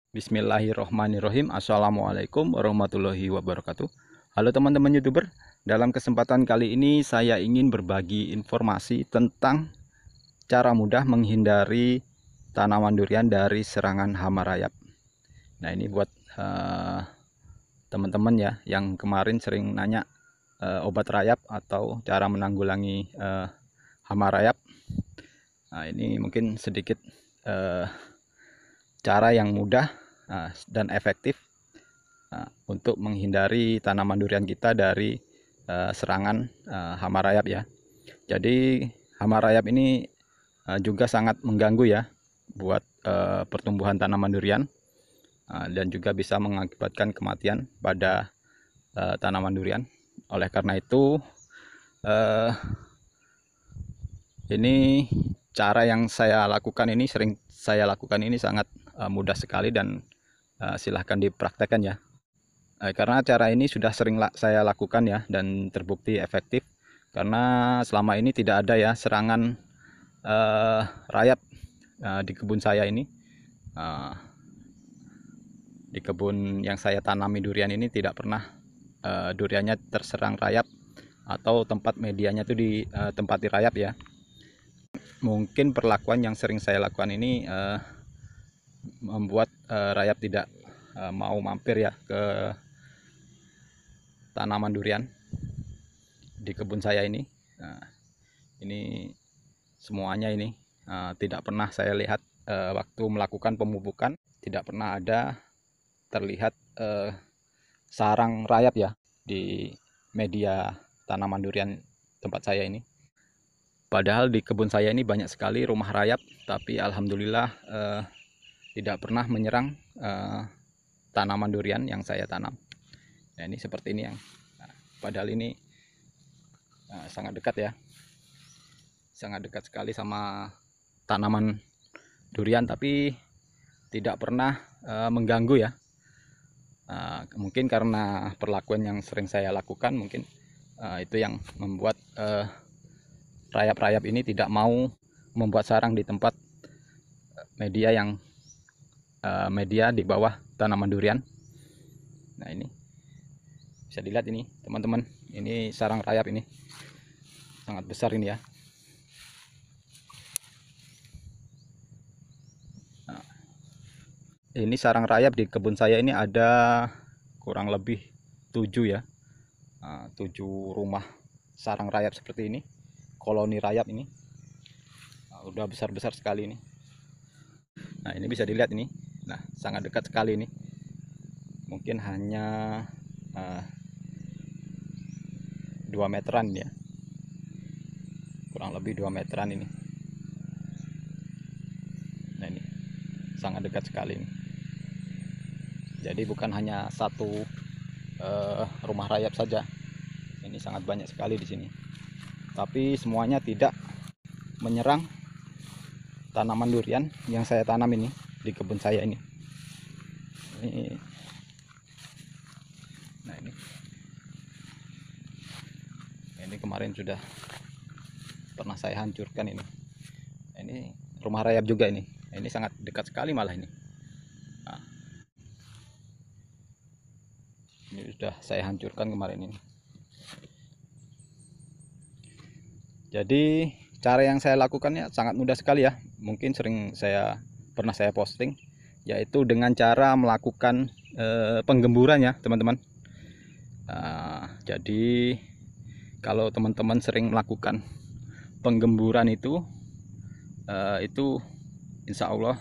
Bismillahirrohmanirrohim. Assalamualaikum warahmatullahi wabarakatuh. Halo teman-teman YouTuber. Dalam kesempatan kali ini saya ingin berbagi informasi tentang cara mudah menghindari tanaman durian dari serangan hama rayap. Nah, ini buat teman-teman ya yang kemarin sering nanya obat rayap atau cara menanggulangi hama rayap. Nah, ini mungkin sedikit cara yang mudah dan efektif untuk menghindari tanaman durian kita dari serangan hama rayap ya. Jadi hama rayap ini juga sangat mengganggu ya buat pertumbuhan tanaman durian dan juga bisa mengakibatkan kematian pada tanaman durian. Oleh karena itu ini cara yang saya lakukan ini sangat mudah sekali dan silahkan dipraktekkan ya. Karena cara ini sudah sering saya lakukan ya dan terbukti efektif karena selama ini tidak ada ya serangan rayap di kebun saya ini. Di kebun yang saya tanami durian ini tidak pernah duriannya terserang rayap atau tempat medianya itu ditempati rayap ya. Mungkin perlakuan yang sering saya lakukan ini membuat rayap tidak mau mampir ya ke tanaman durian di kebun saya ini. Nah, ini semuanya ini tidak pernah saya lihat waktu melakukan pemupukan, tidak pernah ada terlihat sarang rayap ya di media tanaman durian tempat saya ini. Padahal di kebun saya ini banyak sekali rumah rayap, tapi alhamdulillah tidak pernah menyerang tanaman durian yang saya tanam. Nah, ini seperti ini yang padahal ini sangat dekat ya, sangat dekat sekali sama tanaman durian, tapi tidak pernah mengganggu ya. Mungkin karena perlakuan yang sering saya lakukan, mungkin itu yang membuat rayap-rayap ini tidak mau membuat sarang di tempat media yang media di bawah tanaman durian. Nah, ini bisa dilihat ini teman-teman, ini sarang rayap ini sangat besar ini ya. Nah, ini sarang rayap di kebun saya ini ada kurang lebih 7 ya, 7 rumah sarang rayap seperti ini, koloni rayap ini. Udah besar-besar sekali ini. Nah, ini bisa dilihat ini, nah sangat dekat sekali ini, mungkin hanya 2 meteran ya, kurang lebih 2 meteran ini. Nah, ini sangat dekat sekali ini. Jadi bukan hanya satu rumah rayap saja, ini sangat banyak sekali di sini, tapi semuanya tidak menyerang tanaman durian yang saya tanam ini di kebun saya ini. Nah, ini kemarin sudah pernah saya hancurkan ini. Ini rumah rayap juga ini sangat dekat sekali malah ini. Nah, ini sudah saya hancurkan kemarin ini. Jadi cara yang saya lakukannya sangat mudah sekali ya, mungkin pernah saya posting, yaitu dengan cara melakukan penggemburan ya teman-teman. Jadi kalau teman-teman sering melakukan penggemburan itu insya Allah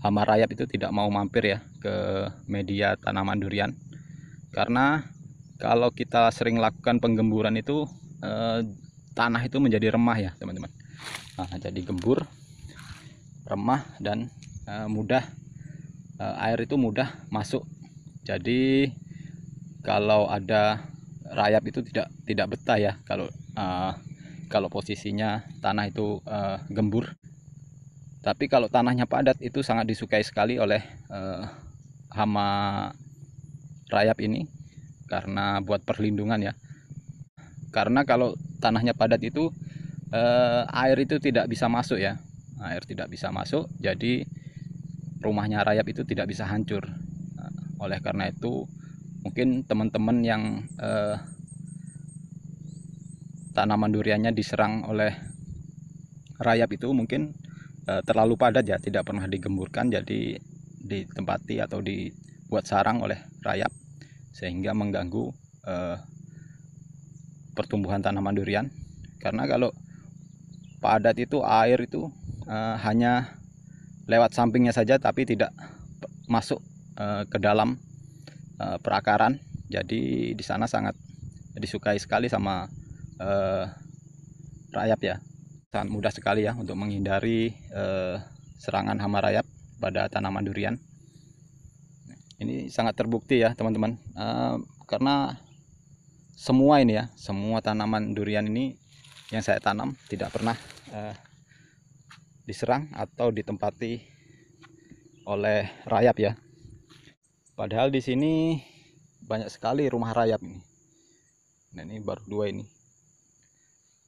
hama rayap itu tidak mau mampir ya ke media tanaman durian. Karena kalau kita sering lakukan penggemburan itu tanah itu menjadi remah ya teman-teman. Jadi gembur, remah, dan mudah air itu mudah masuk. Jadi kalau ada rayap itu tidak betah ya kalau posisinya tanah itu gembur. Tapi kalau tanahnya padat itu sangat disukai sekali oleh hama rayap ini karena buat perlindungan ya. Karena kalau tanahnya padat itu air itu tidak bisa masuk ya, air tidak bisa masuk. Jadi rumahnya rayap itu tidak bisa hancur. Oleh karena itu mungkin teman-teman yang tanaman duriannya diserang oleh rayap itu mungkin terlalu padat ya, tidak pernah digemburkan, jadi ditempati atau dibuat sarang oleh rayap sehingga mengganggu pertumbuhan tanaman durian. Karena kalau padat itu air itu hanya lewat sampingnya saja tapi tidak masuk ke dalam perakaran. Jadi di sana sangat disukai sekali sama rayap ya. Sangat mudah sekali ya untuk menghindari serangan hama rayap pada tanaman durian. Ini sangat terbukti ya teman-teman, karena semua ini ya, semua tanaman durian ini yang saya tanam tidak pernah diserang atau ditempati oleh rayap ya. Padahal di sini banyak sekali rumah rayap ini. Nah, ini baru 2 ini.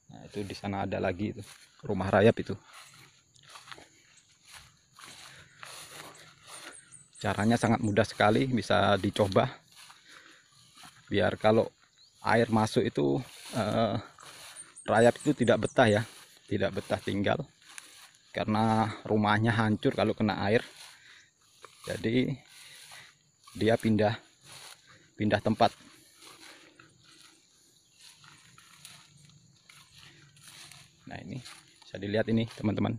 Nah, itu di sana ada lagi itu, rumah rayap itu. Caranya sangat mudah sekali, bisa dicoba. Biar kalau air masuk itu rayap itu tidak betah ya, tidak betah tinggal. Karena rumahnya hancur kalau kena air. Jadi dia pindah tempat. Nah, ini bisa dilihat ini teman-teman.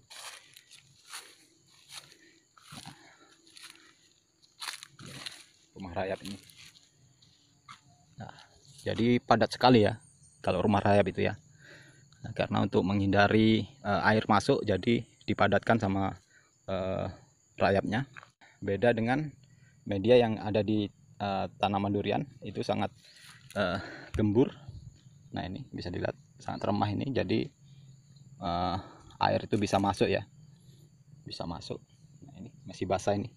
Rumah rayap ini. Nah, jadi padat sekali ya kalau rumah rayap itu ya. Nah, karena untuk menghindari air masuk, jadi dipadatkan sama rayapnya. Beda dengan media yang ada di tanaman durian, itu sangat gembur. Nah, ini bisa dilihat sangat remah ini, jadi air itu bisa masuk ya, bisa masuk. Nah, ini masih basah ini.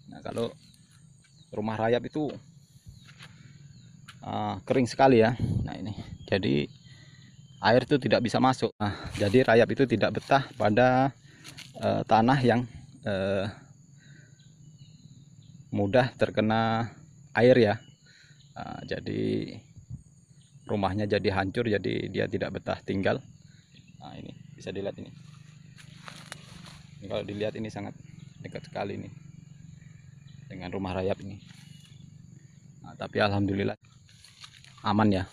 Nah, kalau rumah rayap itu kering sekali ya. Nah, ini jadi air itu tidak bisa masuk. Nah, jadi rayap itu tidak betah pada tanah yang mudah terkena air ya. Jadi rumahnya jadi hancur, jadi dia tidak betah tinggal. Nah, ini bisa dilihat ini. Ini kalau dilihat ini sangat dekat sekali ini dengan rumah rayap ini. Nah, tapi alhamdulillah aman ya.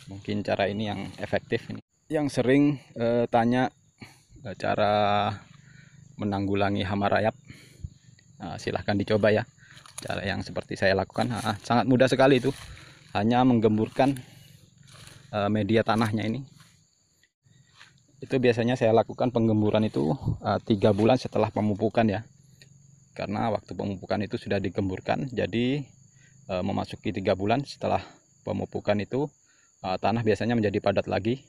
Mungkin cara ini yang efektif ini. Yang sering tanya cara menanggulangi hama rayap, silahkan dicoba ya cara yang seperti saya lakukan. Sangat mudah sekali itu, hanya menggemburkan media tanahnya ini. Itu biasanya saya lakukan penggemburan itu 3 bulan setelah pemupukan ya, karena waktu pemupukan itu sudah digemburkan. Jadi memasuki 3 bulan setelah pemupukan itu tanah biasanya menjadi padat lagi,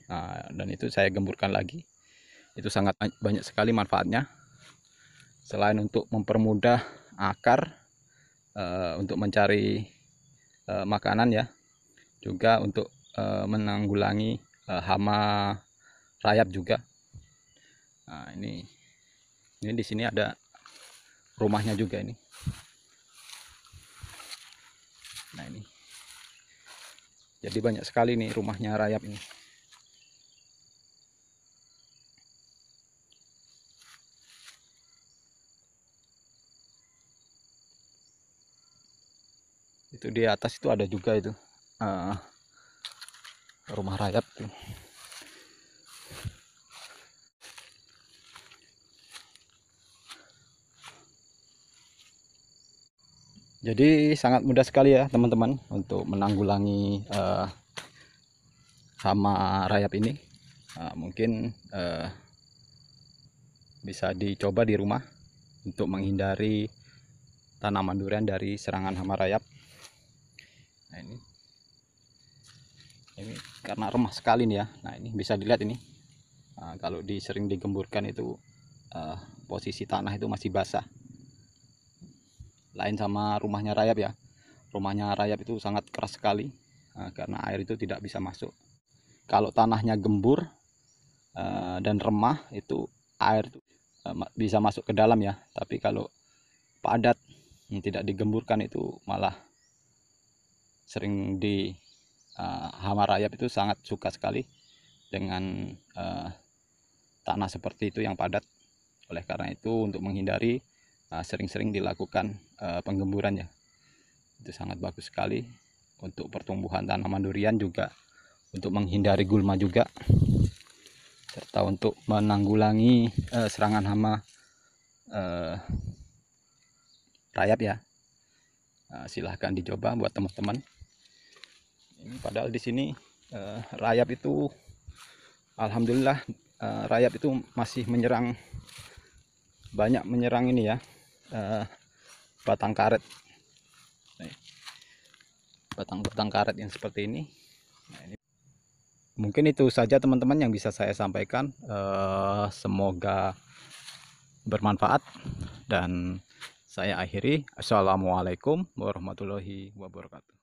dan itu saya gemburkan lagi. Itu sangat banyak sekali manfaatnya. Selain untuk mempermudah akar untuk mencari makanan ya, juga untuk menanggulangi hama rayap juga. Nah, ini di sini ada rumahnya juga ini. Nah, ini jadi banyak sekali nih rumahnya rayap ini. Itu di atas itu ada juga itu rumah rayap tuh. Jadi sangat mudah sekali ya teman-teman untuk menanggulangi hama rayap ini. Mungkin bisa dicoba di rumah untuk menghindari tanaman durian dari serangan hama rayap. Nah, ini karena remah sekali nih ya. Nah, ini bisa dilihat ini. Kalau sering digemburkan itu posisi tanah itu masih basah. Lain sama rumahnya rayap ya. Rumahnya rayap itu sangat keras sekali karena air itu tidak bisa masuk. Kalau tanahnya gembur dan remah, itu air bisa masuk ke dalam ya. Tapi kalau padat tidak digemburkan itu malah sering di hama rayap itu sangat suka sekali dengan tanah seperti itu yang padat. Oleh karena itu untuk menghindari sering-sering dilakukan penggemburan ya. Itu sangat bagus sekali untuk pertumbuhan tanaman durian, juga untuk menghindari gulma juga, serta untuk menanggulangi serangan hama rayap ya. Silahkan dicoba buat teman-teman. Ini padahal di sini rayap itu alhamdulillah rayap itu masih menyerang, banyak menyerang ini ya, batang karet. Batang-batang karet yang seperti ini. Nah, ini mungkin itu saja teman-teman yang bisa saya sampaikan. Semoga bermanfaat dan saya akhiri. Assalamualaikum warahmatullahi wabarakatuh.